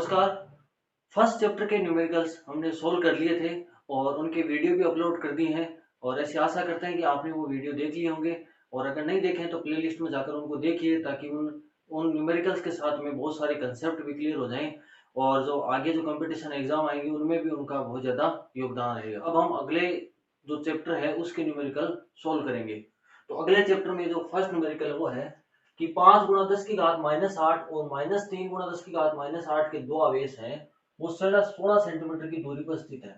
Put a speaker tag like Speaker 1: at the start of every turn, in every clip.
Speaker 1: नमस्कार। First chapter के numericals हमने सोल्व कर लिए थे और उनके वीडियो भी अपलोड कर दिए हैं और ऐसी आशा करते हैं कि आपने वो वीडियो देख लिए होंगे और अगर नहीं देखे तो प्लेलिस्ट में जाकर उनको देखिए ताकि उन उन न्यूमेरिकल्स के साथ में बहुत सारे कंसेप्ट भी क्लियर हो जाएं और जो आगे जो कंपटीशन एग्जाम आएंगे उनमें भी उनका बहुत ज़्यादा योगदान रहेगा। अब हम अगले जो चैप्टर है उसके न्यूमेरिकल सोल्व करेंगे। तो अगले चैप्टर में जो फर्स्ट न्यूमेरिकल है वो है कि 5 गुणा 10 की घात -8 और -3 गुणा 10 की घात -8 के दो आवेश हैं वो 16 सेंटीमीटर की दूरी पर स्थित है।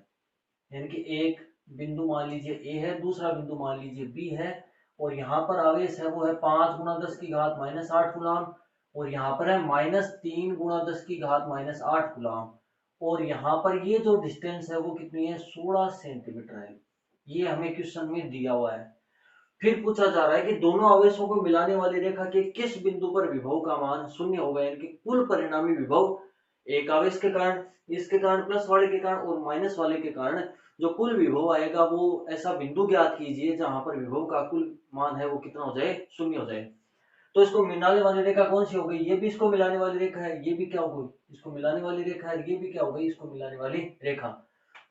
Speaker 1: यानी कि एक बिंदु मान लीजिए ए है, दूसरा बिंदु मान लीजिए बी है और यहाँ पर आवेश है वो है 5 गुणा 10 की घात -8 कूलम और यहाँ पर है -3 गुणा 10 की घात -8 कूलम और यहाँ पर ये जो डिस्टेंस है वो कितनी है 16 सेंटीमीटर है। ये हमें क्वेश्चन में दिया हुआ है। फिर पूछा जा रहा है कि दोनों आवेशों को मिलाने वाली रेखा के किस बिंदु पर विभव का मान शून्य होगा, यानी कि कुल परिणामी विभव एक आवेश के कारण, इसके कारण प्लस वाले के कारण और माइनस वाले के कारण जो कुल विभव आएगा वो ऐसा बिंदु ज्ञात कीजिए जहां पर विभव का कुल मान है वो कितना हो जाए, शून्य हो जाए। तो इसको मिलाने वाली रेखा कौन सी हो गई, ये भी इसको मिलाने वाली रेखा है, ये भी क्या हो गई इसको मिलाने वाली रेखा है, ये भी क्या हो गई इसको मिलाने वाली रेखा।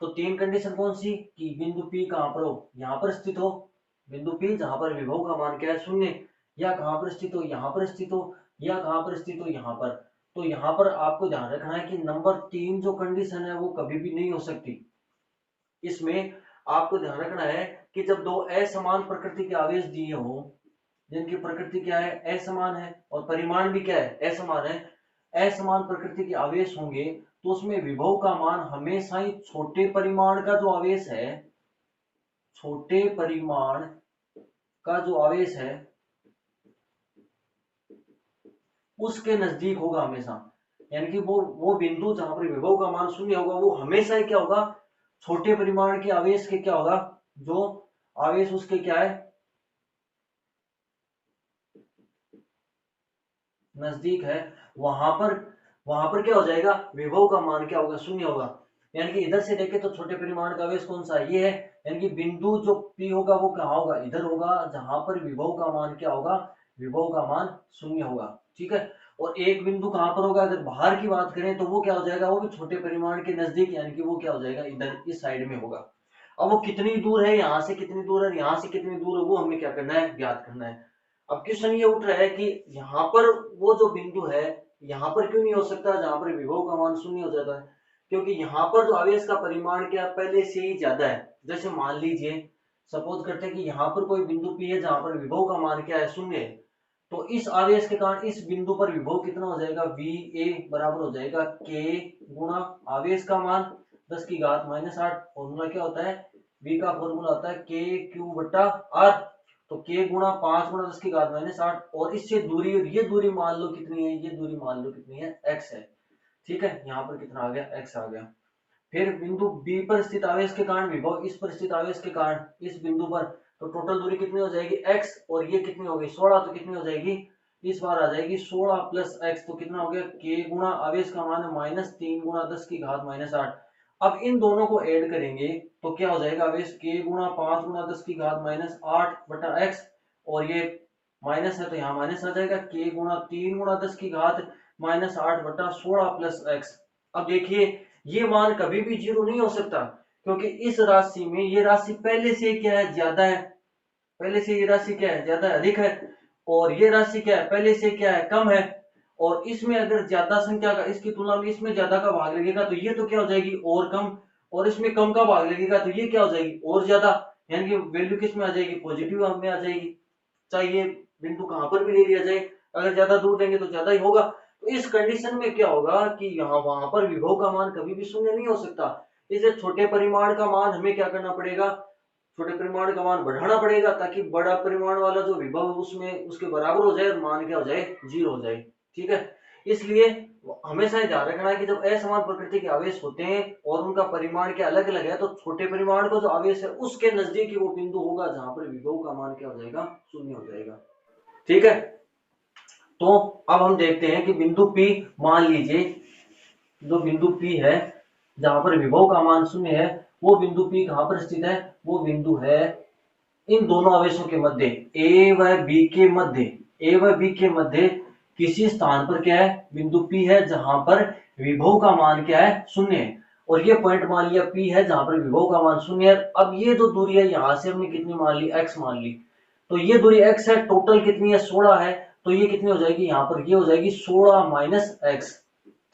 Speaker 1: तो तीन कंडीशन कौन सी कि बिंदु P कहां पर हो, यहां पर स्थित हो, बिंदु P जहां पर विभव का मान क्या है शून्य, या कहां पर स्थित हो यहां पर स्थित हो, या कहां पर स्थित हो यहां पर। तो यहां पर आपको ध्यान रखना है कि नंबर 3 जो कंडीशन है वो कभी भी नहीं हो सकती। इसमें आपको ध्यान रखना है कि जब दो असमान प्रकृति के आवेश दिए हो जिनकी प्रकृति क्या है असमान है और परिमाण भी क्या है असमान है, असमान प्रकृति के आवेश होंगे तो उसमें विभव का मान हमेशा ही छोटे परिमाण का जो आवेश है, छोटे परिमाण का जो आवेश है उसके नजदीक होगा हमेशा। यानी कि वो बिंदु जहां पर विभव का मान शून्य होगा वो हमेशा ही क्या होगा, छोटे परिमाण के आवेश के क्या होगा, जो आवेश उसके क्या है नजदीक है, वहां पर क्या हो जाएगा विभव का मान क्या होगा शून्य होगा। यानी कि इधर से देखें तो छोटे परिमाण का आवेश कौन सा है, ये है। यानी कि बिंदु जो P होगा वो कहाँ होगा, इधर होगा जहां पर विभव का मान क्या होगा, विभव का मान शून्य होगा। ठीक है। और एक बिंदु कहां पर होगा, अगर बाहर की बात करें तो वो क्या हो जाएगा, वो भी छोटे परिमाण के नजदीक, यानी कि वो क्या हो जाएगा इधर इस साइड में होगा। अब वो कितनी दूर है, यहाँ से कितनी दूर है, यहाँ से कितनी दूर है, वो हमें क्या करना है ज्ञात करना है। अब क्वेश्चन ये उठ रहा है कि यहाँ पर वो जो बिंदु है यहाँ पर क्यों नहीं हो सकता जहां पर विभव का मान शून्य हो जाता है, क्योंकि यहाँ पर जो आवेश का परिमाण क्या पहले से ही ज्यादा है। जैसे मान लीजिए सपोज करते हैं कि यहाँ पर कोई बिंदु P है जहां पर विभव का मान क्या है शून्य है, तो इस आवेश के कारण इस बिंदु पर विभव कितना हो जाएगा VA बराबर हो जाएगा K गुणा आवेश का मान 10 की घात -8। फॉर्मूला क्या होता है, V का फॉर्मूला होता है KQ/R। तो K गुणा 5 गुणा 10 की घात -8 और इससे दूरी, और ये दूरी मान लो कितनी है, ये दूरी मान लो कितनी है x है। ठीक है, यहाँ पर कितना आ गया x आ गया। फिर बिंदु B पर स्थित आवेश के कारण विभव इस पर स्थित आवेश के कारण इस बिंदु पर, तो टोटल दूरी कितनी हो जाएगी x और ये कितनी हो गई 16, तो कितनी हो जाएगी इस बार आ जाएगी 16 प्लस x, तो कितना हो गया K गुणा आवेश का मान है -3 गुणा 10 की घात -8। अब इन दोनों को ऐड करेंगे तो क्या हो जाएगा आवेश K गुणा 5 गुणा 10 की घात -8 बटा x, और ये माइनस है तो यहाँ माइनस आ जाएगा K गुणा 3 गुणा 10 की घात -8 बटा 16 प्लस x। अब देखिए ये मान कभी भी जीरो नहीं हो सकता, क्योंकि इस राशि में ये राशि पहले से क्या है ज्यादा है, पहले से ये राशि क्या है ज्यादा है अधिक है, और ये राशि क्या है पहले से क्या है कम है। और इसमें अगर ज्यादा संख्या का इसकी तुलना में इसमें ज्यादा का भाग लगेगा तो ये तो क्या हो जाएगी और कम, और इसमें कम का भाग लगेगा तो ये क्या हो जाएगी और ज्यादा, यानी कि वैल्यू किस में आ जाएगी पॉजिटिव में आ जाएगी। चाहे ये बिंदु कहां पर भी ले लिया जाए, अगर ज्यादा दूर देंगे तो ज्यादा ही होगा। तो इस कंडीशन में क्या होगा कि यहाँ वहां पर विभव का मान कभी भी शून्य नहीं हो सकता। इसे छोटे परिमाण का मान हमें क्या करना पड़ेगा, छोटे परिमाण का मान बढ़ाना पड़ेगा ताकि बड़ा परिमाण वाला जो विभव उसमें उसके बराबर हो जाए और मान क्या हो जाए जीरो हो जाए। ठीक है, इसलिए हमेशा ध्यान रखना है कि जब असमान प्रकृति के आवेश होते हैं और उनका परिमाण क्या अलग अलग है तो छोटे परिमाण का जो आवेश है उसके नजदीक ही वो बिंदु होगा जहां पर विभव का मान क्या हो जाएगा शून्य हो जाएगा। ठीक है, तो अब हम देखते हैं कि बिंदु P, मान लीजिए जो बिंदु P है जहां पर विभव का मान शून्य है, वो बिंदु P कहां पर स्थित है, वो बिंदु है इन दोनों आवेशों के मध्य A व B के मध्य, A व B के मध्य किसी स्थान पर क्या है, बिंदु P है जहां पर विभव का मान क्या है, शून्य है। और ये पॉइंट मान लिया P है जहां पर विभव का मान शून्य है। अब ये जो दूरी है यहां से हमने कितनी मान ली, x मान ली। तो ये दूरी x है, टोटल कितनी है, 16 है। तो ये कितनी हो जाएगी, यहाँ पर ये हो जाएगी 16 माइनस x।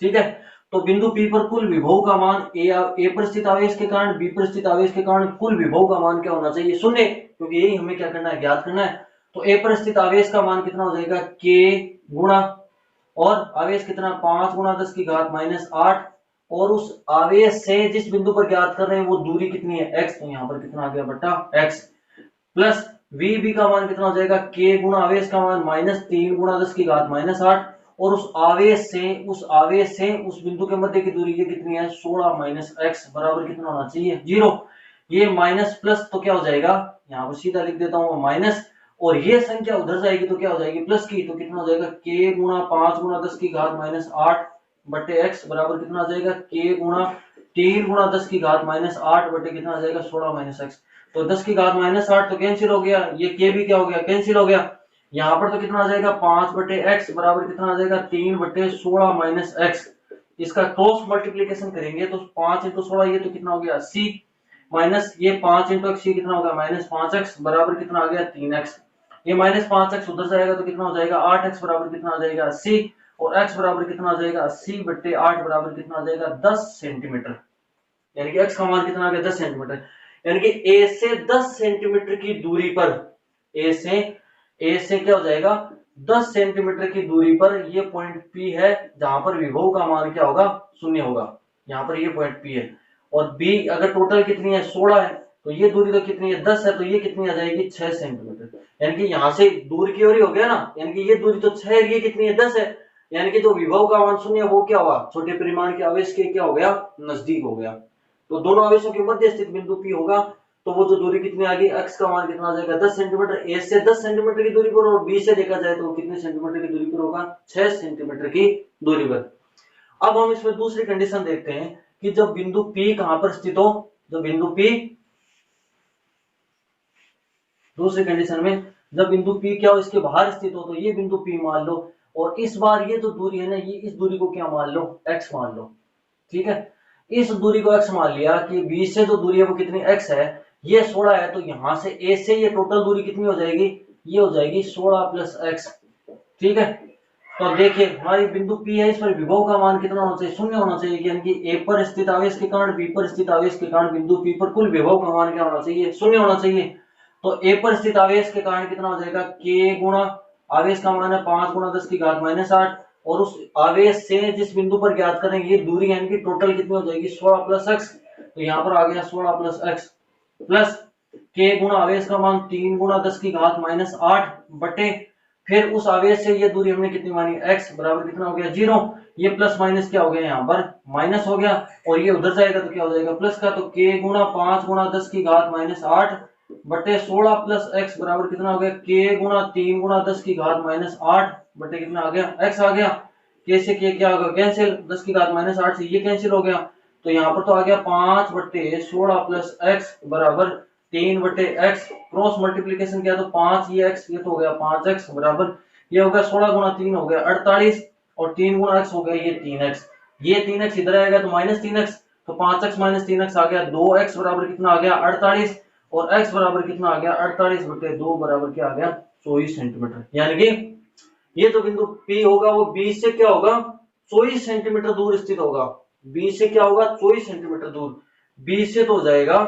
Speaker 1: ठीक है। तो बिंदु P पर कुल विभव का मान ए पर स्थित आवेश के कारण, बी पर स्थित आवेश के कारण कुल विभव का मान क्या होना चाहिए, शून्य, क्योंकि यही हमें क्या करना है, ज्ञात करना है। तो ए पर स्थित आवेश का मान कितना हो जाएगा, k गुणा, और आवेश कितना, 5 गुणा 10 की घात माइनस 8, और उस आवेश से जिस बिंदु पर ज्ञात कर रहे हैं वो दूरी कितनी है, x। तो यहाँ पर कितना आ गया बट्टा x, प्लस वी का मान कितना हो जाएगा, k गुणा आवेश का मान माइनस 3 गुणा 10 की घात माइनस 8, और उस आवेश से उस बिंदु के मध्य की दूरी ये कितनी है, 16 माइनस x बराबर कितना होना चाहिए, 0। ये माइनस प्लस तो क्या हो जाएगा, यहाँ पर सीधा लिख देता हूँ माइनस, और ये संख्या उधर जाएगी तो क्या हो जाएगी, प्लस की। तो कितना हो जाएगा, k गुणा 5 गुणा 10 की घात माइनस 8 बटे x बराबर कितना आ जाएगा, k गुणा 3 गुणा 10 की घात माइनस 8 बटे कितना आ जाएगा, 16 माइनस x। तो 10 की घात माइनस 8 तो कैंसिल हो गया, ये k भी क्या हो गया, कैंसिल हो गया। यहाँ पर तो कितना आ जाएगा, 5 बटे x बराबर कितना आ जाएगा, 3 बटे 16 माइनस x। इसका क्रॉस मल्टीप्लीकेशन करेंगे तो 5 इंटू 16 ये तो कितना हो गया, 80, माइनस ये 5 इंटू x कितना होगा, माइनस 5x बराबर कितना आ गया, 3x। ये माइनस 5x उधर जाएगा तो कितना हो जाएगा, 8x बराबर कितना आ जाएगा, 80, और x बराबर कितना आ जाएगा, 80 बटे 8 बराबर कितना आ जाएगा, 10 सेंटीमीटर। यानी कि x का मान कितना आ गया, 10 सेंटीमीटर। यानी कि a से 10 सेंटीमीटर की दूरी पर, ए से क्या हो जाएगा, 10 सेंटीमीटर की दूरी पर ये पॉइंट P है जहां पर विभव का मान क्या होगा, शून्य होगा। यहाँ पर ये पॉइंट P है, और B अगर टोटल कितनी है, 16 है, तो ये दूरी तो कितनी है, 10 है, तो ये कितनी आ जाएगी, 6 सेंटीमीटर। यानी कि यहाँ से दूर की ओर ही हो गया ना, यानी कि ये दूरी तो 6 है, ये कितनी है, 10 है। यानी कि जो विभव का मान शून्य है वो क्या हुआ, छोटे परिमाण के आवेश के क्या हो गया, नजदीक हो गया। तो दोनों आवेशों के मध्य स्थित बिंदु P होगा। तो वो जो दूरी कितनी आ गई, x का मान कितना आ जाएगा, 10 सेंटीमीटर। a से 10 सेंटीमीटर की दूरी पर, और b से देखा जाए तो कितने सेंटीमीटर की दूरी पर होगा, 6 सेंटीमीटर की दूरी पर। अब हम इसमें दूसरी कंडीशन देखते हैं कि जब बिंदु P कहां पर स्थित हो, जब बिंदु P, दूसरी कंडीशन में जब बिंदु P क्या हो, इसके बाहर स्थित हो, तो ये बिंदु P मान लो, और इस बार ये जो दूरी है ना, ये इस दूरी को क्या मान लो, x मान लो। ठीक है, इस दूरी को x मान लिया कि b से जो दूरी है वो कितनी x है, ये 16 है, तो यहां से a से ये टोटल दूरी कितनी हो जाएगी, ये हो जाएगी 16 प्लस x। ठीक है, तो देखिए हमारी बिंदु P है, इस पर विभव का मान कितना होना चाहिए, शून्य होना चाहिए। यानी कि a पर स्थित आवेश के कारण, b पर स्थित आवेश के कारण बिंदु P पर कुल विभव का मान क्या होना चाहिए, शून्य होना चाहिए। तो a पर स्थित आवेश के कारण कितना हो जाएगा, k गुणा आवेश का मान है 5 गुणा 10 की घात माइनस 8, और उस आवेश से जिस बिंदु पर ज्ञात करेंगे ये दूरी, यानी कि टोटल कितनी हो जाएगी, 16 प्लस x। तो यहाँ पर आ गया 16 प्लस x, प्लस k गुणा आवेश का मान 3 गुणा 10 की घात माइनस 8 बटे, फिर उस आवेश से ये दूरी हमने कितनी मानी, x बराबर कितना हो गया, 0। ये प्लस माइनस क्या हो गया, यहाँ पर माइनस हो गया, और ये उधर जाएगा तो क्या हो जाएगा, प्लस का। तो k गुणा 5 गुणा 10 की घात माइनस 8 बटे 16 प्लस x बराबर कितना हो गया, k गुणा 3 गुणा 10 की घात माइनस 8 बटे कितना आ गया, x आ गया। k से k क्या होगा, कैंसिल, 10 की घात माइनस 8 से ये कैंसिल हो गया। तो यहाँ पर तो आ गया 5 बटे 16 प्लस x बराबर 3 बटे x, क्रॉस मल्टीप्लीकेशन किया तो 5 ये x, ये तो हो गया 5x बराबर, ये हो गया 16 गुणा 3 हो गया 48, और 3 गुणा x हो गया ये 3x। ये 3x इधर आएगा तो माइनस 3x, तो 5x माइनस 3x आ गया 2x बराबर कितना आ गया 48, और x बराबर कितना आ गया 48 बटे 2 बराबर क्या आ गया 24 सेंटीमीटर। यानी कि ये जो बिंदु P होगा वो B से क्या होगा, 24 सेंटीमीटर दूर स्थित होगा। B से क्या होगा, 24 सेंटीमीटर दूर, B से तो हो जाएगा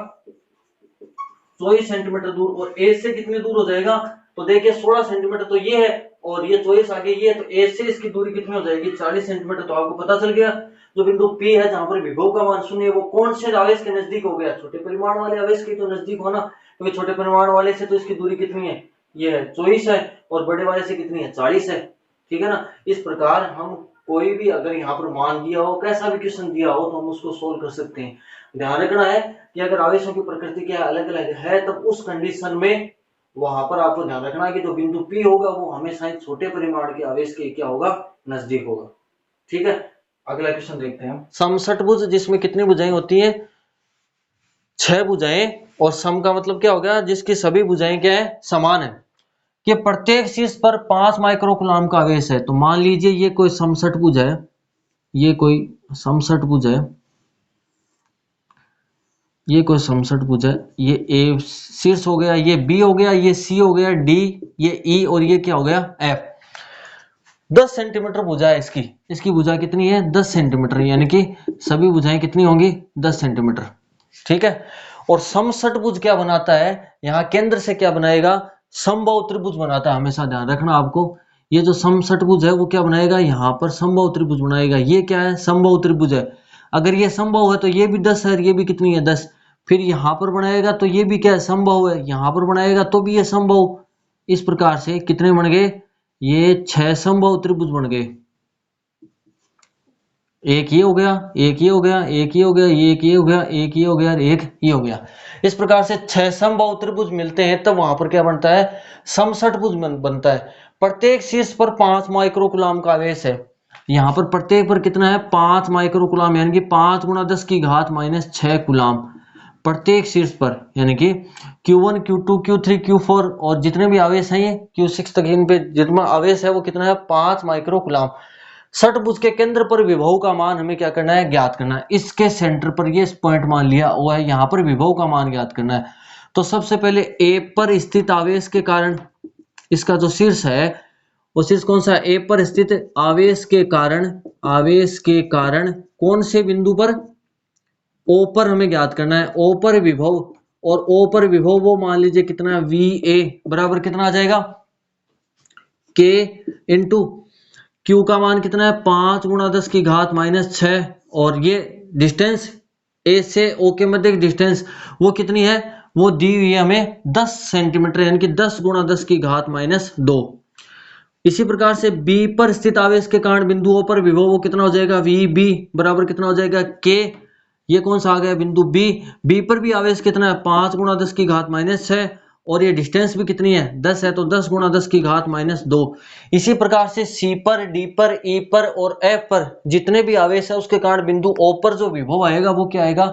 Speaker 1: 24 सेंटीमीटर दूर, और A से कितने दूर हो जाएगा, तो देखिए 16 सेंटीमीटर तो ये है, और ये 24 आगे ये, तो A से इसकी दूरी कितनी हो जाएगी, 40 सेंटीमीटर। तो आपको पता चल गया जो बिंदु P है जहां पर विभव का मान शून्य है वो कौन से आवेश के नजदीक हो गया, छोटे परिमाण वाले आवेश के तो नजदीक होना, क्योंकि छोटे परिमाण वाले से तो इसकी दूरी कितनी है, ये है 24 है, और बड़े वाले से कितनी है, 40 है। ठीक है ना, इस प्रकार हम कोई भी अगर यहाँ पर मान दिया हो, कैसा भी क्वेश्चन दिया हो, तो हम उसको सोल्व कर सकते हैं। ध्यान रखना है कि अगर आवेशों की प्रकृति क्या अलग अलग है, तब उस कंडीशन में वहां पर आपको ध्यान रखना है कि जो बिंदु P होगा वो हमेशा ही छोटे परिमाण के आवेश के क्या होगा, नजदीक होगा। ठीक है, अगला क्वेश्चन देखते हैं हम। समषटभुज जिसमें कितनी भुजाएं होती हैं, 6 भुजाएं, और सम का मतलब क्या हो गया, जिसकी सभी भुजाएं क्या है, समान है। कि प्रत्येक शीर्ष पर 5 माइक्रोकूलाम का आवेश है। तो मान लीजिए ये कोई समषटभुज है, ये कोई समषटभुज है, ये कोई समषटभुज है, ये ए शीर्ष हो गया, ये बी हो गया, ये सी हो गया, डी, ये ई और ये क्या हो गया एफ। 10 सेंटीमीटर भुजा है इसकी, इसकी भुजा कितनी है 10 सेंटीमीटर, यानी कि सभी भुजाएं कितनी होंगी 10 सेंटीमीटर। ठीक है। और समषटभुज क्या बनाता है, यहां केंद्र से क्या बनाएगा, समबाहु त्रिभुज बनाता है। हमेशा ध्यान रखना आपको, ये जो समषटभुज है वो क्या बनाएगा, यहां पर समबाहु त्रिभुज बनाएगा। ये क्या है समबाहु त्रिभुज है। अगर ये समबाहु है तो ये भी 10 है, ये भी कितनी है 10। फिर यहां पर बनाएगा तो ये भी क्या है समबाहु है, यहां पर बनाएगा तो भी ये समबाहु। इस प्रकार से कितने बन गए, ये 6 समबाहु त्रिभुज बन गए। एक ये हो गया, एक ये हो गया, एक ये हो गया, एक ये हो गया, एक ये हो गया, एक ये हो गया। इस प्रकार से 6 समबाहु त्रिभुज मिलते हैं, तब वहां पर क्या बनता है समषटभुज बनता है। प्रत्येक शीर्ष पर 5 माइक्रोकूलाम का आवेश है। यहां पर प्रत्येक पर कितना है 5 माइक्रोकूलाम, यानी कि 5 गुणा 10 की घात माइनस 6 कूलाम प्रत्येक शीर्ष पर, यानी कि Q1 Q2 Q3 Q4 और जितने भी आवेश हैं ये Q6 तक, इन पे जितना आवेश है वो कितना है 5 माइक्रोकूलाम। षटभुज के केंद्र पर विभव का मान हमें क्या करना है ज्ञात करना है। इसके सेंटर पर ये पॉइंट मान लिया हुआ है, यहाँ पर विभव का मान ज्ञात करना है। तो सबसे पहले ए पर स्थित आवेश के कारण, इसका जो शीर्ष है वो शीर्ष कौन सा है, ए पर स्थित आवेश के कारण, आवेश के कारण कौन से बिंदु पर, ओ पर हमें ज्ञात करना है। ओ पर विभव, और ओ पर विभव वो मान लीजिए कितना वी ए बराबर कितना आ जाएगा के इंटू क्यू का मान कितना है 5 गुणा 10 की घात माइनस 6, और ये डिस्टेंस ए से ओ के मध्य की डिस्टेंस वो कितनी है, वो दी हुई है हमें 10 सेंटीमीटर, यानी कि 10 गुणा 10 की घात माइनस 2। इसी प्रकार से बी पर स्थित आवेश के कारण बिंदुओं पर विभव वो कितना हो जाएगा वी बी बराबर कितना हो जाएगा के, ये कौन सा आ गया बिंदु बी। बी पर भी आवेश कितना है 5 गुणा 10 की घात माइनस 6, और ये डिस्टेंस भी कितनी है 10 है, तो 10 गुणा 10 की घात माइनस 2। इसी प्रकार से सी पर, डी पर, ई पर और एफ पर जितने भी आवेश है उसके कारण बिंदु ओ पर जो विभव आएगा वो क्या आएगा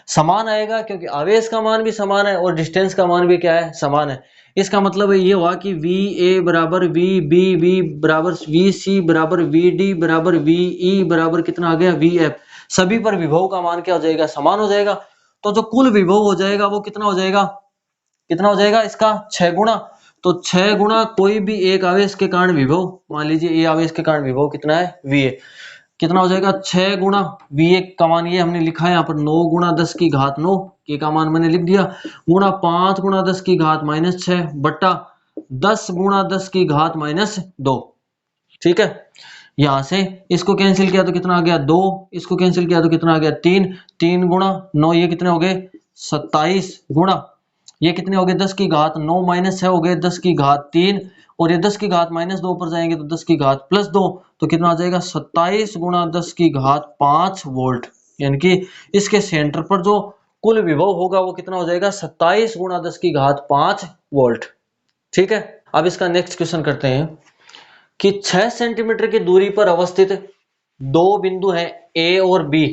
Speaker 1: समान आएगा, क्योंकि आवेश का मान भी समान है और डिस्टेंस का मान भी क्या है समान है। इसका मतलब ये हुआ कि वी ए बराबर वी बी, वी बराबर वी सी बराबर वी डी बराबर वी ई बराबर कितना आ गया वी एफ। सभी पर विभव का मान क्या हो जाएगा समान हो जाएगा। तो जो कुल विभव हो जाएगा वो कितना हो जाएगा, कितना हो जाएगा इसका 6 गुणा। तो 6 गुणा कोई भी एक आवेश के कारण विभव, मान लीजिए ये आवेश के कारण विभव कितना है वी ए, कितना हो जाएगा 6 गुणा वी ए का मान ये हमने लिखा है यहाँ पर 9 गुणा 10 की घात 9, के का मान मैंने लिख दिया, गुणा 5 गुणा 10 की घात माइनस 6 बट्टा 10 गुणा 10 की घात माइनस 2। ठीक है। यहां से इसको कैंसिल किया तो कितना आ गया 2, इसको कैंसिल किया तो कितना आ गया 3, 3 गुणा 9 ये कितने हो गए 27 गुणा ये कितने हो गए 10 की घात 9 माइनस 6 हो गए 10 की घात 3, और ये 10 की घात माइनस 2 पर जाएंगे तो 10 की घात प्लस 2, तो कितना आ जाएगा 27 गुणा 10 की घात 5 वोल्ट। यानी कि इसके सेंटर पर जो कुल विभव होगा वो कितना हो जाएगा 27 गुणा 10 की घात 5 वोल्ट। ठीक है। अब इसका नेक्स्ट क्वेश्चन करते हैं कि 6 सेंटीमीटर की दूरी पर अवस्थित दो बिंदु हैं ए और बी,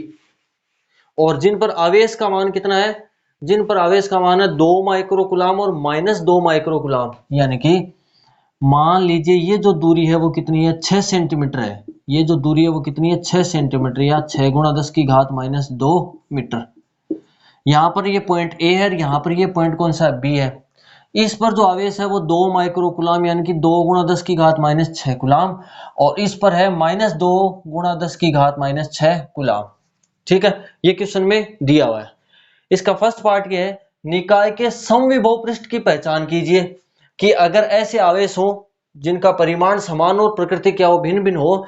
Speaker 1: और जिन पर आवेश का मान कितना है, जिन पर आवेश का मान है 2 माइक्रोकूलाम और माइनस 2 माइक्रोकूलाम, यानी कि मान लीजिए ये जो दूरी है वो कितनी है 6 सेंटीमीटर है, ये जो दूरी है वो कितनी है 6 सेंटीमीटर या 6 गुणा 10 की घात माइनस 2 मीटर। यहाँ पर ये पॉइंट ए है, यहाँ पर ये पॉइंट कौन सा बी है। इस पर जो आवेश है वो 2 माइक्रोकूलाम यानी कि 2 गुणा 10 की घात माइनस 6 कूलाम, और इस पर है माइनस 2 गुणा 10 की घात माइनस 6 कूलाम। ठीक है। ये क्वेश्चन में दिया हुआ है। इसका फर्स्ट पार्ट ये है निकाय के समविभव पृष्ठ की पहचान कीजिए कि अगर ऐसे आवेश हो जिनका परिमाण समान और प्रकृति क्या हो भिन्न भिन्न हो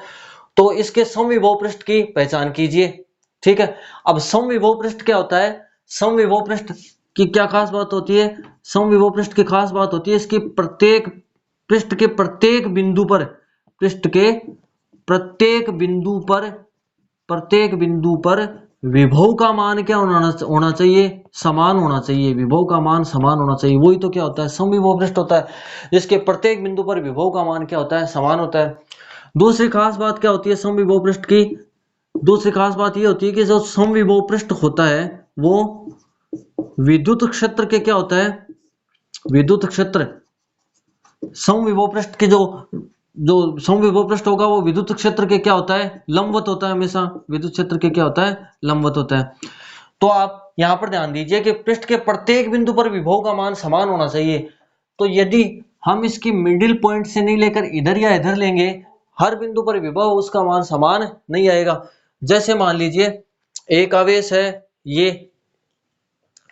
Speaker 1: तो इसके समविभव पृष्ठ की पहचान कीजिए। ठीक है। अब समविभव पृष्ठ क्या होता है, समविभव पृष्ठ की क्या खास बात होती है, समविभव पृष्ठ की खास बात होती है इसकी प्रत्येक पृष्ठ के प्रत्येक बिंदु पर, पृष्ठ के प्रत्येक बिंदु पर, प्रत्येक बिंदु पर विभव का मान क्या होना चाहिए समान होना चाहिए, विभव का मान समान होना चाहिए। वही तो क्या होता है समविभव पृष्ठ होता है, जिसके प्रत्येक बिंदु पर विभव का मान क्या होता है समान होता है। दूसरी खास बात क्या होती है समविभव पृष्ठ की, दूसरी खास बात ये होती है कि जो समविभव पृष्ठ होता है वो विद्युत क्षेत्र के क्या होता है, विद्युत क्षेत्र समविभव पृष्ठ के जो जो समविभव पृष्ठ होगा वो विद्युत क्षेत्र के क्या होता है, लंबवत होता है। हमेशा विद्युत क्षेत्र के क्या होता है, लंबवत होता है। तो आप यहां पर ध्यान दीजिए कि पृष्ठ के प्रत्येक बिंदु पर विभव का मान समान होना चाहिए। तो यदि हम इसकी मिडिल पॉइंट से नहीं लेकर इधर या इधर लेंगे, हर बिंदु पर विभव उसका मान समान नहीं आएगा। जैसे मान लीजिए एक आवेश है ये,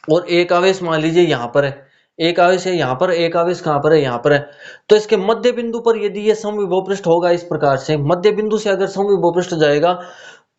Speaker 1: और एक आवेश मान लीजिए यहां पर है, एक आवेश है यहां पर, एक आवेश कहां पर है, यहां पर है। तो इसके मध्य बिंदु पर यदि ये समविभव पृष्ठ होगा इस प्रकार से, मध्य बिंदु से अगर समविभव पृष्ठ जाएगा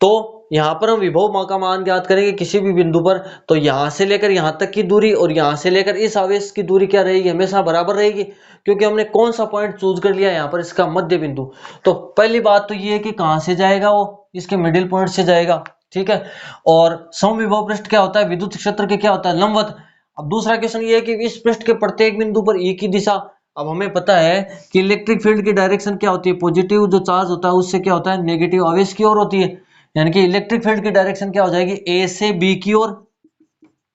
Speaker 1: तो यहां पर हम विभव का मान ज्ञात करेंगे किसी भी बिंदु पर। तो यहां से लेकर यहां तक की दूरी और यहां से लेकर इस आवेश की दूरी क्या रहेगी, हमेशा बराबर रहेगी, क्योंकि हमने कौन सा पॉइंट चूज कर लिया यहां पर, इसका मध्य बिंदु। तो पहली बात तो ये है कि कहां से जाएगा, वो इसके मिडिल पॉइंट से जाएगा, ठीक है। और समविभव पृष्ठ क्या होता है, विद्युत क्षेत्र के क्या होता है, लंबवत। अब दूसरा क्वेश्चन ये है कि इस पृष्ठ के प्रत्येक बिंदु पर E की दिशा। अब हमें पता है कि इलेक्ट्रिक फील्ड की डायरेक्शन क्या होती है, पॉजिटिव जो चार्ज होता है उससे क्या होता है, नेगेटिव आवेश की ओर होती है। यानी कि इलेक्ट्रिक फील्ड की डायरेक्शन क्या हो जाएगी, ए से बी की ओर।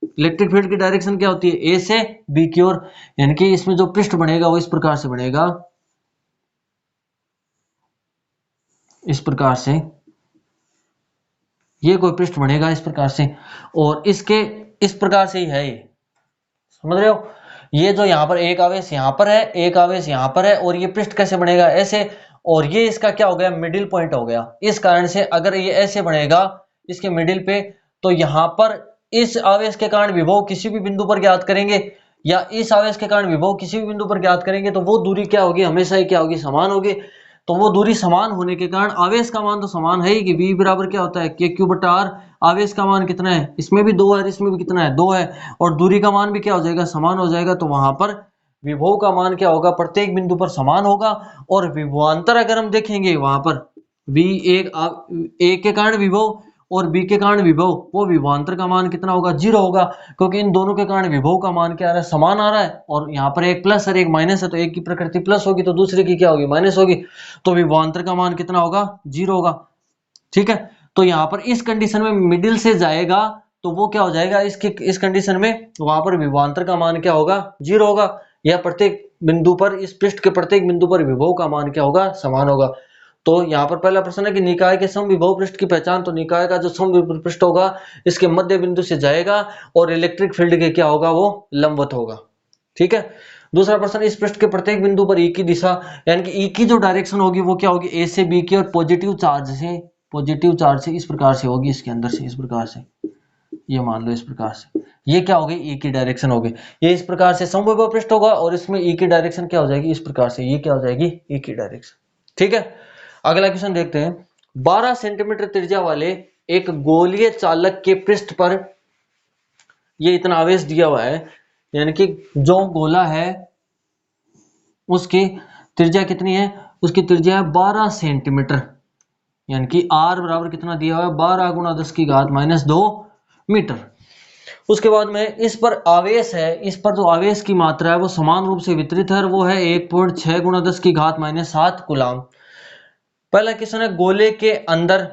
Speaker 1: इलेक्ट्रिक फील्ड की डायरेक्शन क्या होती है, ए से बी की ओर। यानी कि इसमें जो पृष्ठ बनेगा वो इस प्रकार से बनेगा, इस प्रकार से ये कोई पृष्ठ बनेगा इस प्रकार से, और इसके इस प्रकार से ही है ये, समझ रहे हो। ये जो यहाँ पर एक आवेश यहाँ पर है, एक आवेश यहाँ पर है, और ये पृष्ठ कैसे बनेगा, ऐसे। और ये इसका क्या हो गया, मिडिल पॉइंट हो गया। इस कारण से अगर ये ऐसे बनेगा इसके मिडिल पे, तो यहाँ पर इस आवेश के कारण विभव किसी भी बिंदु पर ज्ञात करेंगे, या इस आवेश के कारण विभव किसी भी बिंदु पर ज्ञात करेंगे, तो वो दूरी क्या होगी, हमेशा ही क्या होगी, समान होगी। तो वो दूरी समान होने के कारण आवेश का मान तो समान है ही, कि V बराबर क्या होता है, के क्यू बटा आर। आवेश का मान कितना है, इसमें भी 2 है, इसमें भी कितना है, 2 है, और दूरी का मान भी क्या हो जाएगा, समान हो जाएगा। तो वहां पर विभव का मान क्या होगा, प्रत्येक बिंदु पर समान होगा। और विभवांतर अगर हम देखेंगे वहां पर V एक के कारण विभव और B के कारण विभव, वो विभवांतर का मान कितना होगा, 0 होगा, क्योंकि इन दोनों के कारण विभव का मान क्या आ रहा है, समान आ रहा है। और यहाँ पर एक प्लस और एक माइनस है, तो एक की प्रकृति प्लस होगी तो दूसरे की क्या होगी, माइनस होगी। तो विभवांतर का मान कितना होगा, 0 होगा, ठीक है। तो यहाँ पर इस कंडीशन में मिडिल से जाएगा तो वो क्या हो जाएगा, इसके इस कंडीशन में वहां पर विभवांतर का मान क्या होगा, 0 होगा। या प्रत्येक बिंदु पर, इस पृष्ठ के प्रत्येक बिंदु पर विभव का मान क्या होगा, समान होगा। तो यहाँ पर पहला प्रश्न है कि निकाय के समविभव पृष्ठ की पहचान। तो निकाय का जो समविभव पृष्ठ होगा इसके मध्य बिंदु से जाएगा, और इलेक्ट्रिक फील्ड के क्या होगा, वो लंबवत होगा, ठीक है। दूसरा प्रश्न, इस पृष्ठ के प्रत्येक बिंदु पर E की दिशा, यानी कि E की जो डायरेक्शन होगी वो क्या होगी, A से B की, और पॉजिटिव चार्ज से इस प्रकार से होगी, इसके अंदर से इस प्रकार से, ये मान लो इस प्रकार से, ये क्या होगी, E की डायरेक्शन होगी। ये इस प्रकार से समविभव पृष्ठ होगा, और इसमें E की डायरेक्शन क्या हो जाएगी, इस प्रकार से, ये क्या हो जाएगी, E की डायरेक्शन, ठीक है। अगला क्वेश्चन देखते हैं। 12 सेंटीमीटर त्रिज्या वाले एक गोलीय चालक के पृष्ठ पर ये इतना आवेश दिया हुआ है, यानी कि जो गोला है उसकी त्रिज्या कितनी है, उसकी त्रिज्या है 12 सेंटीमीटर, यानी कि R बराबर कितना दिया हुआ है, 12 गुणा 10 की घात माइनस 2 मीटर। उसके बाद में इस पर आवेश है, इस पर जो आवेश की मात्रा है वो समान रूप से वितरित है, वो है 1.6 गुणा 10 की घात माइनस 7 कूलाम। पहला क्वेश्चन है गोले के अंदर,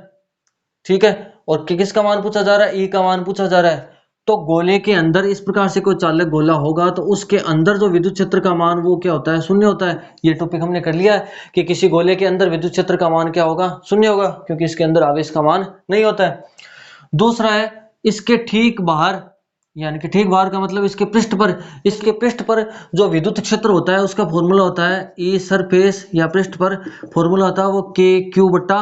Speaker 1: ठीक है, और किसका मान पूछा जा रहा है, E का मान पूछा जा रहा है। तो गोले के अंदर इस प्रकार से कोई चालक गोला होगा तो उसके अंदर जो विद्युत क्षेत्र का मान वो क्या होता है, शून्य होता है। ये टॉपिक हमने कर लिया है कि किसी गोले के अंदर विद्युत क्षेत्र का मान क्या होगा, शून्य होगा, क्योंकि इसके अंदर आवेश का मान नहीं होता है। दूसरा है इसके ठीक बाहर, यानी कि ठीक बाहर का मतलब इसके पृष्ठ पर जो विद्युत क्षेत्र होता है उसका फॉर्मूला होता है, ई सरफेस या पृष्ठ पर फॉर्मूला होता है वो के क्यू बट्टा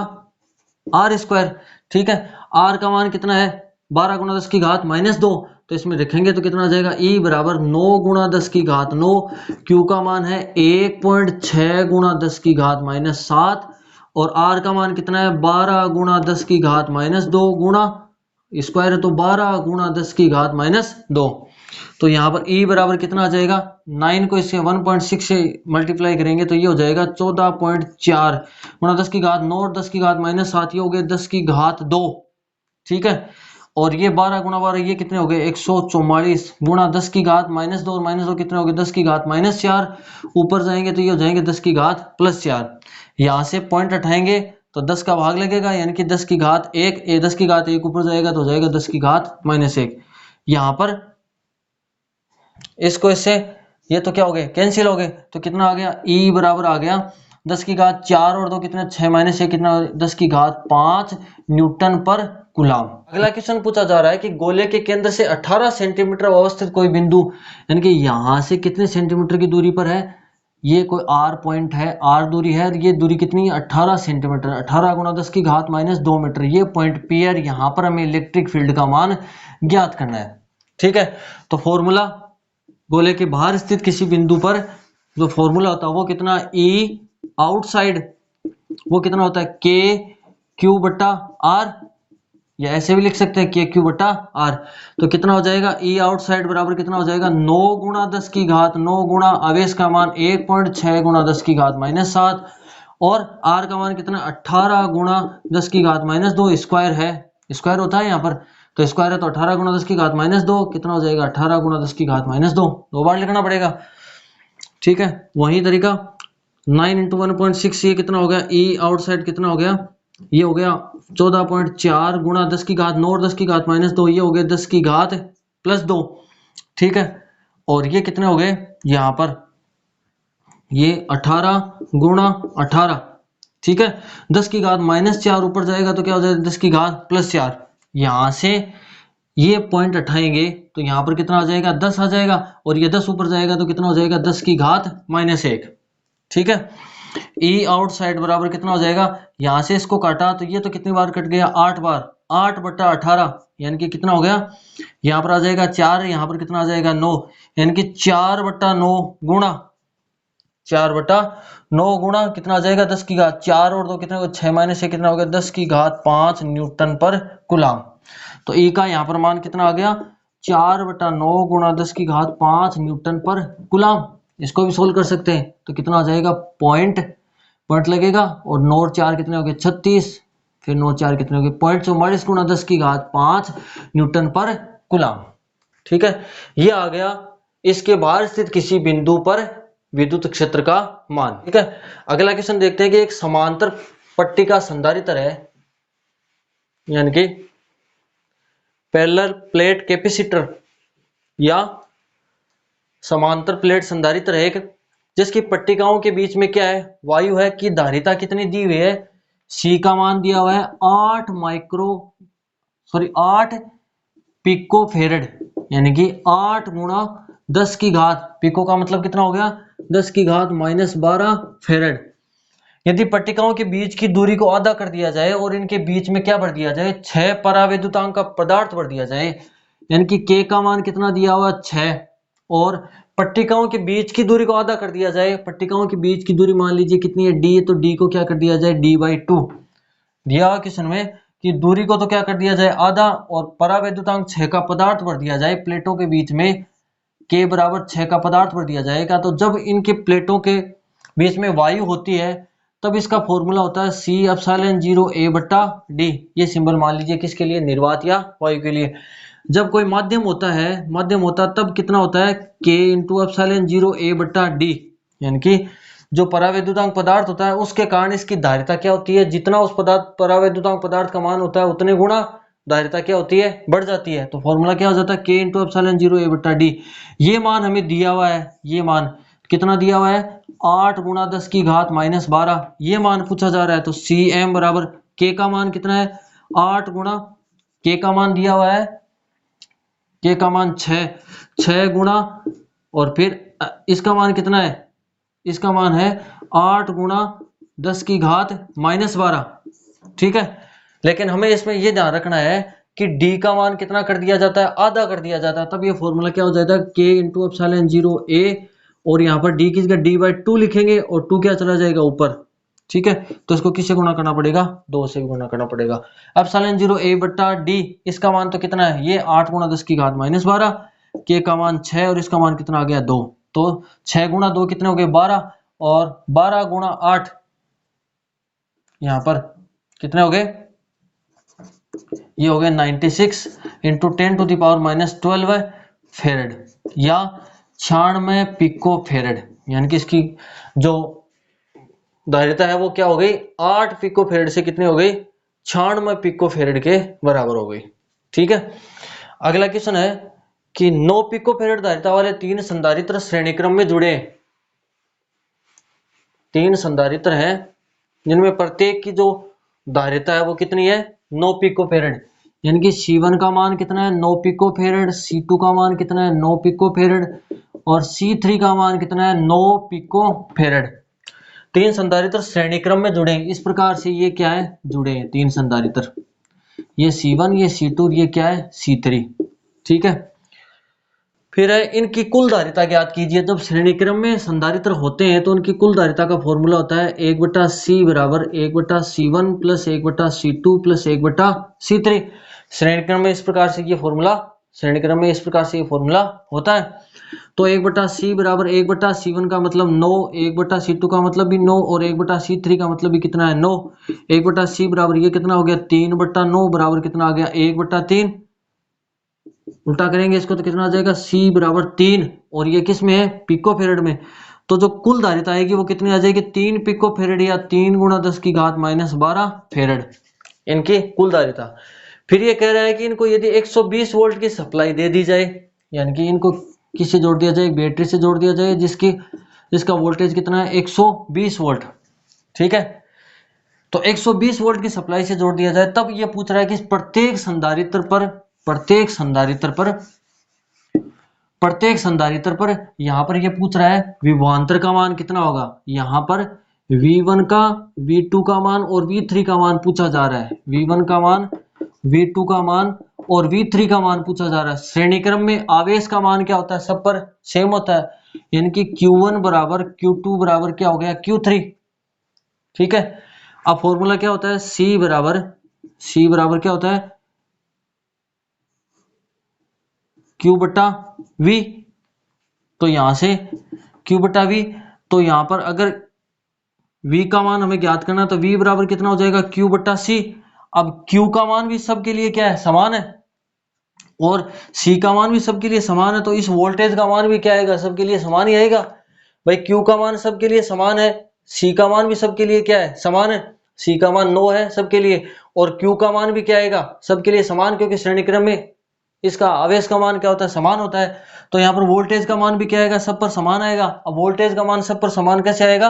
Speaker 1: आर स्क्वायर, ठीक है। आर का मान कितना है, 12 गुणा 10 की घात माइनस 2, तो इसमें रखेंगे तो कितना आ जाएगा, E बराबर 9 गुणा 10 की घात 9, Q का मान है 1.6 गुणा 10 की घात माइनस 7, और R का मान कितना है, 12 गुणा 10 की घात माइनस 2 गुणा स्क्वायर है तो 12 गुणा 10 की घात माइनस 2। तो यहाँ पर E बराबर कितना आ जाएगा, 9 को इससे 1.6 से मल्टीप्लाई करेंगे तो ये हो जाएगा 14.4 गुणा 10 की घात 9 और 10 की घात माइनस 7, ये हो गए 10 की घात 2, ठीक है। और ये 12 गुणा 12 ये कितने हो गए, 144 गुणा 10 की घात माइनस 2, और माइनस 2 कितने हो गए, 10 की घात माइनस 4, ऊपर जाएंगे तो ये हो जाएंगे 10 की घात प्लस 4। यहाँ से पॉइंट हटाएंगे तो 10 का भाग लगेगा, यानी कि 10 की घात 1, 10 की घात 1 ऊपर जाएगा तो हो जाएगा 10 की घात माइनस 1। यहाँ पर इसको इससे ये तो क्या हो गए, कैंसिल हो गए, तो कितना आ गया, E बराबर आ गया 10 की घात 4 और 2 कितना 6 माइनस 6 कितना 10 की घात 5 न्यूटन पर कूलाम। अगला क्वेश्चन पूछा जा रहा है कि गोले के केंद्र से 18 सेंटीमीटर अवस्थित कोई बिंदु, यानी कि यहां से कितने सेंटीमीटर की दूरी पर है, ये कोई R पॉइंट है, R दूरी है, ये दूरी कितनी है 18 सेंटीमीटर, 18 गुणा 10 की घात माइनस 2 मीटर, ये पॉइंट P है, यहां पर हमें इलेक्ट्रिक फील्ड का मान ज्ञात करना है। ठीक है, तो फॉर्मूला गोले के बाहर स्थित किसी बिंदु पर जो फॉर्मूला होता है वो कितना, E आउटसाइड वो कितना होता है के क्यू बटा आर, या ऐसे भी लिख सकते हैं के क्यू बटा आर। तो कितना हो जाएगा, E आउटसाइड बराबर कितना हो जाएगा 9 गुणा 10 की घात 9 गुणा आवेश का मान 1.6 गुणा 10 की घात माइनस 7 और आर का मान कितना 18 गुणा 10 की घात माइनस 2, स्क्वायर है, स्क्वायर होता है यहाँ पर, तो स्क्वायर है तो 18 गुणा 10 की घात माइनस 2 कितना हो जाएगा 18 गुणा 10 की घात माइनस 2, 2 बार लिखना पड़ेगा। ठीक है, वही तरीका 9 इंटू 1.6 ये कितना हो गया, E आउटसाइड कितना हो गया, ये हो गया 14.4 गुणा 10 की घात 9 और 10 की घात माइनस 2, ये हो गया 10 की घात प्लस 2। ठीक है, और ये कितने हो गए यहाँ पर, ये 18 गुणा 18। ठीक है, 10 की घात माइनस 4 ऊपर जाएगा तो क्या हो जाएगा 10 की घात प्लस 4, यहां से ये पॉइंट उठाएंगे तो यहां पर कितना आ जाएगा 10 आ जाएगा, और ये 10 ऊपर जाएगा तो कितना हो जाएगा 10 की घात माइनस 1। ठीक है, E आउटसाइड बराबर कितना हो जाएगा, यहां से इसको काटा तो ये तो कितनी बार कट गया 8 बार, 8 बटा 18 यानी कि कितना हो गया, यहां पर आ जाएगा 4, यहां पर कितना आ जाएगा 9, यानी कि 4 बटा 9 गुणा 4 बटा 9 गुणा कितना आ जाएगा 10 की घात 4 और 2 कितना होगा 6 माइनस 6 कितना हो गया 10 की घात 5 न्यूटन पर कूलाम। तो E का यहाँ पर मान कितना आ गया 4 बटा 9 गुणा 10 की घात 5 न्यूटन पर कूलाम। इसको भी सोल्व कर सकते हैं तो कितना आ जाएगा पॉइंट लगेगा, और 9 और 4 कितने हो गए 36, फिर 9 4 कितने हो गए 0.44 गुणा 10 की घात 5 न्यूटन पर कूलाम। ठीक है, ये आ गया इसके बाहर स्थित किसी बिंदु पर विद्युत क्षेत्र का मान। ठीक है, अगला क्वेश्चन देखते हैं कि एक समांतर पट्टी का संधारित्र है, यानी कि पैरेलल प्लेट कैपेसिटर या समांतर प्लेट संधारित्र है एक, जिसकी पट्टिकाओं के बीच में क्या है वायु है, कि धारिता कितनी दी हुई है, सी का मान दिया हुआ है 8 पिको फेरेड, यानी कि 8 गुणा 10 की घात, पिको का मतलब कितना हो गया 10 की घात माइनस 12 फेरेड। यदि पट्टिकाओं के बीच की दूरी को आधा कर दिया जाए और इनके बीच में क्या भर दिया जाए 6 परावैद्युतांक का पदार्थ भर दिया जाए, यानी कि के का मान कितना दिया हुआ 6, और पट्टिकाओं के बीच की दूरी को आधा कर दिया जाए, पट्टिकाओं के बीच की दूरी मान लीजिए कितनी है डी, तो डी को क्या कर दिया जाए d/2 दिया हुआ क्वेश्चन में कि दूरी को तो क्या कर दिया जाए आधा, और परावैद्युतांक 6 का पदार्थ भर दिया जाए प्लेटों के बीच में, के बराबर 6 का पदार्थ भर दिया जाएगा। तो जब इनके प्लेटों के बीच में वायु होती है तब इसका फॉर्मूला होता है C एप्सिलॉन 0 A बटा D। ये सिंबल मान लीजिए किसके लिए, निर्वात या वायु के लिए। जब कोई माध्यम होता है तब कितना होता है K इंटू एप्सिलॉन 0 A बटा D, यानी कि जो परावैद्युतांक पदार्थ होता है उसके कारण इसकी धारिता क्या होती है, जितना उस परावैद्युतांक पदार्थ का मान होता है उतने गुणा धारिता क्या होती है बढ़ जाती है। तो फॉर्मूला क्या हो जाता है K इंटू एप्सिलॉन 0 A बटा D। ये मान हमें दिया हुआ है, ये मान कितना दिया हुआ है 8 गुणा 10 की घात माइनस 12, ये मान पूछा जा रहा है। तो Cm बराबर K का मान कितना है 8 गुणा, K का मान दिया हुआ है, K का मान 6 गुणा, और फिर इसका मान कितना है, इसका मान है 8 गुणा 10 की घात माइनस 12। ठीक है, लेकिन हमें इसमें यह ध्यान रखना है कि D का मान कितना कर दिया जाता है, आधा कर दिया जाता है, तब ये फॉर्मूला क्या हो जाता है K इंटू एप्सिलॉन 0 A, और यहाँ पर D किसका d/2 लिखेंगे और 2 क्या चला जाएगा ऊपर। ठीक है, तो इसको किससे गुणा करना पड़ेगा 2 से गुणा करना पड़ेगा। एप्सिलॉन 0 A बटा D, इसका मान तो कितना है ये 8 गुणा 10 की घात माइनस 12, K का मान 6 और इसका मान कितना आ गया 2, तो 6 गुणा 2 कितने हो गए 12, और 12 गुणा 8 यहाँ पर कितने हो गए, ये हो गए 96 into 10 to the power minus 12 farad, या 96 पिको फेरेड, यानी कि इसकी जो धारिता है वो क्या हो गई 8 पिको फेरेड से कितनी हो गई 96 पिको फेरेड के बराबर हो गई। ठीक है, अगला क्वेश्चन है कि 9 पिकोफैरेड धारिता वाले 3 संधारित्र श्रेणी क्रम में जुड़े। 3 संधारित्र हैं जिनमें प्रत्येक की जो धारिता है वो कितनी है, 9 पिकोफैरेड। यानी कि C1 का मान कितना है, 9 पिकोफैरेड, C2 का मान कितना है, 9 पिकोफैरेड, और C3 का मान कितना है, 9 पिकोफैरेड। 3 संधारित्र श्रेणी क्रम में जुड़े। इस प्रकार से ये क्या है, जुड़े हैं 3 संधारित्र। ये C1, ये C2, ये क्या है, C3। ठीक है। फिर है इनकी कुल धारिता ज्ञात कीजिए। जब श्रेणी क्रम में संधारित्र होते हैं तो उनकी कुल धारिता का फॉर्मूला होता है 1/C बराबर 1/C1 plus 1/C2 plus 1/C3। श्रेणी क्रम में इस प्रकार से ये फॉर्मूला होता है। तो 1/C बराबर 1/C1 का मतलब 9, 1/C2 का मतलब भी 9, और 1/C3 का मतलब भी कितना है, 9। 1/C बराबर ये कितना हो गया, 3/9 बराबर कितना आ गया, 1/3। उल्टा करेंगे इसको तो कितना आ जाएगा, C बराबर 3, और ये किस में है, पिकोफैरेड में। तो जो कुल धारिता आएगी वो कितनी आ जाएगी, 3 पिकोफैरेड या 3 गुणा 10 की घात -12 फैरेड, इनकी कुल धारिता। फिर ये कह रहा है कि इनको यदि 120 वोल्ट की सप्लाई दे दी जाए, यानी कि इनको किससे जोड़ दिया जाए, बैटरी से जोड़ दिया जाए, जिसका वोल्टेज कितना है, 120 वोल्ट। ठीक है। तो 120 वोल्ट की सप्लाई से जोड़ दिया जाए, तब ये पूछ रहा है कि प्रत्येक संधारित्र पर यहां पर ये पूछ रहा है विभवांतर का मान कितना होगा। यहां पर V1 का, V2 का मान और V3 का मान पूछा जा रहा है। V1 का मान, V2 का मान और V3 का मान पूछा जा रहा है। श्रेणी क्रम में आवेश का मान क्या होता है, सब पर सेम होता है, यानी कि Q1 बराबर Q2 बराबर क्या हो गया, Q3। ठीक है। अब फॉर्मूला क्या होता है, C बराबर क्या होता है, Q बटा V। तो यहां से Q बटा V, तो यहां पर अगर V का मान हमें ज्ञात करना है तो V बराबर कितना हो जाएगा, Q बटा C। अब Q का मान भी सबके लिए क्या है, समान है, और C का मान भी सबके लिए समान है, तो इस वोल्टेज का मान भी क्या आएगा, सबके लिए समान ही आएगा। भाई Q का मान सबके लिए समान है, C का मान भी सबके लिए क्या है, समान है। C का मान 9 है सबके लिए, और Q का मान भी क्या आएगा, सबके लिए समान, क्योंकि श्रेणी क्रम में इसका आवेश का मान क्या होता है, समान होता है। तो यहाँ पर वोल्टेज का मान भी क्या आएगा, सब पर समान आएगा। अब वोल्टेज का मान सब पर समान कैसे आएगा,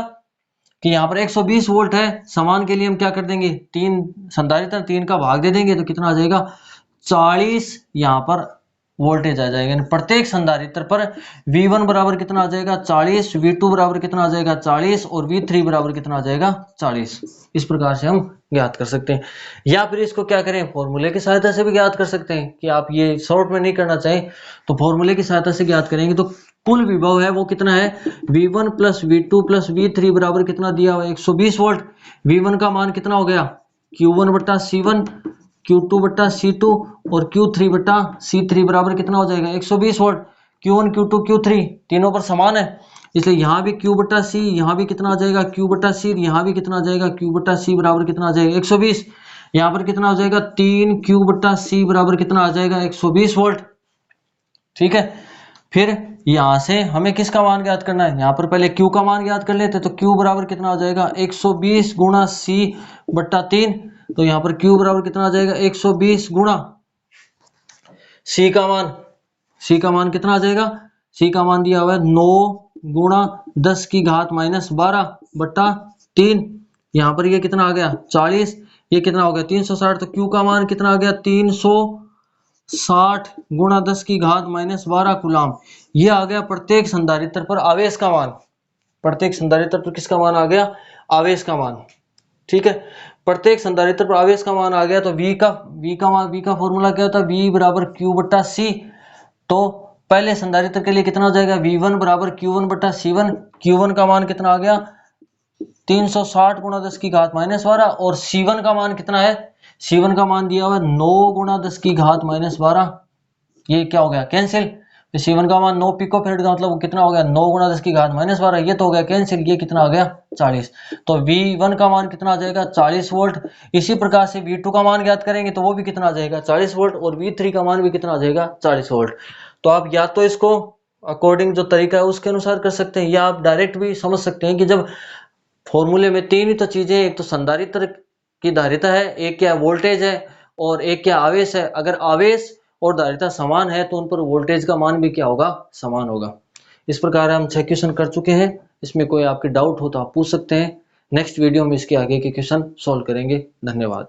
Speaker 1: कि यहाँ पर 120 वोल्ट है, समान के लिए हम क्या कर देंगे, 3 संधारित्र 3 का भाग दे देंगे, तो कितना आ जाएगा, 40 यहाँ पर वोल्टेज आ जाएगा। यानी प्रत्येक संधारित्र पर V1 बराबर कितना आ जाएगा, 40, V2 बराबर कितना आ जाएगा, 40, और V3 बराबर कितना आ जाएगा, 40। इस प्रकार से हम ज्ञात कर सकते हैं। या फिर इसको क्या करें, फॉर्मूले की सहायता से भी ज्ञात कर सकते हैं, कि आप ये शॉर्ट में नहीं करना चाहें तो फॉर्मूले की सहायता से ज्ञात करेंगे। तो कुल विभव है वो कितना है, V1 plus V2 plus V3 बराबर कितना दिया हुआ है, 120 वोल्ट। V1 का मान कितना हो गया, Q1 बटा C1, Q2 बटा C2 और Q3 बटा C3 बराबर कितना हो जाएगा, 120 वोल्ट। Q1 Q2 Q3 तीनों पर समान है, इसलिए यहाँ भी Q बटा C, यहाँ भी कितना आ जाएगा, Q बटा C, यहाँ भी कितना आ जाएगा, Q बटा C बराबर कितना आ जाएगा, 120। यहाँ पर कितना हो जाएगा, 3 Q बटा C बराबर कितना आ जाएगा, 120 वोल्ट। ठीक है। फिर यहां से हमें किसका मान ज्ञात करना है, यहां पर पहले Q का मान ज्ञात कर लेते, तो Q बराबर कितना हो जाएगा, 120 गुणा C बट्टा 3। तो यहां पर Q बराबर कितना आ जाएगा, 120 गुणा C का मान कितना आ जाएगा, C का मान दिया हुआ है 9 गुणा 10 की घात -12 बट्टा 3। यहां पर ये कितना आ गया, 40, ये कितना हो गया, 360। तो Q का मान कितना आ गया, 360 गुणा 10 की घात -12 कूलाम। ये आ गया प्रत्येक संधारित्र पर आवेश का मान। प्रत्येक संधारित्र पर किसका मान आ गया, आवेश का मान। ठीक है। प्रत्येक संधारित्र पर आवेश का मान आ गया, तो V का फॉर्मूला क्या होता है, V बराबर Q बट्टा C। तो पहले संधारित्र के लिए कितना हो जाएगा, V1 बराबर Q1 बट्टा C1। Q1 का मान कितना आ गया, 360 गुणा 10 की घात -12, और C1 का मान कितना है, C1 का मान दिया हुआ है 9 गुणा 10 की घात -12। ये क्या हो गया, कैंसिल। तो C1 का मान 9 पिकोफैरेड का मतलब कितना हो गया, 9 गुणा 10 की घात -12, ये तो हो गया कैंसिल। ये कितना आ गया, 40। तो V1 का मान कितना आ जाएगा, 40 वोल्ट। इसी प्रकार से V2 का मान ज्ञात करेंगे तो वो भी कितना आ जाएगा, 40 वोल्ट, और V3 का मान भी कितना आ जाएगा, 40 वोल्ट। तो आप या तो इसको अकॉर्डिंग जो तरीका है उसके अनुसार कर सकते हैं, या आप डायरेक्ट भी समझ सकते हैं कि जब फॉर्मूले में 3 ही तो चीजें, एक तो संधारित्र की धारिता है, एक क्या वोल्टेज है, और एक क्या आवेश है। अगर आवेश और धारिता समान है तो उन पर वोल्टेज का मान भी क्या होगा, समान होगा। इस प्रकार हम 6 क्वेश्चन कर चुके हैं। इसमें कोई आपके डाउट हो तो आप पूछ सकते हैं। नेक्स्ट वीडियो में इसके आगे के क्वेश्चन सॉल्व करेंगे। धन्यवाद।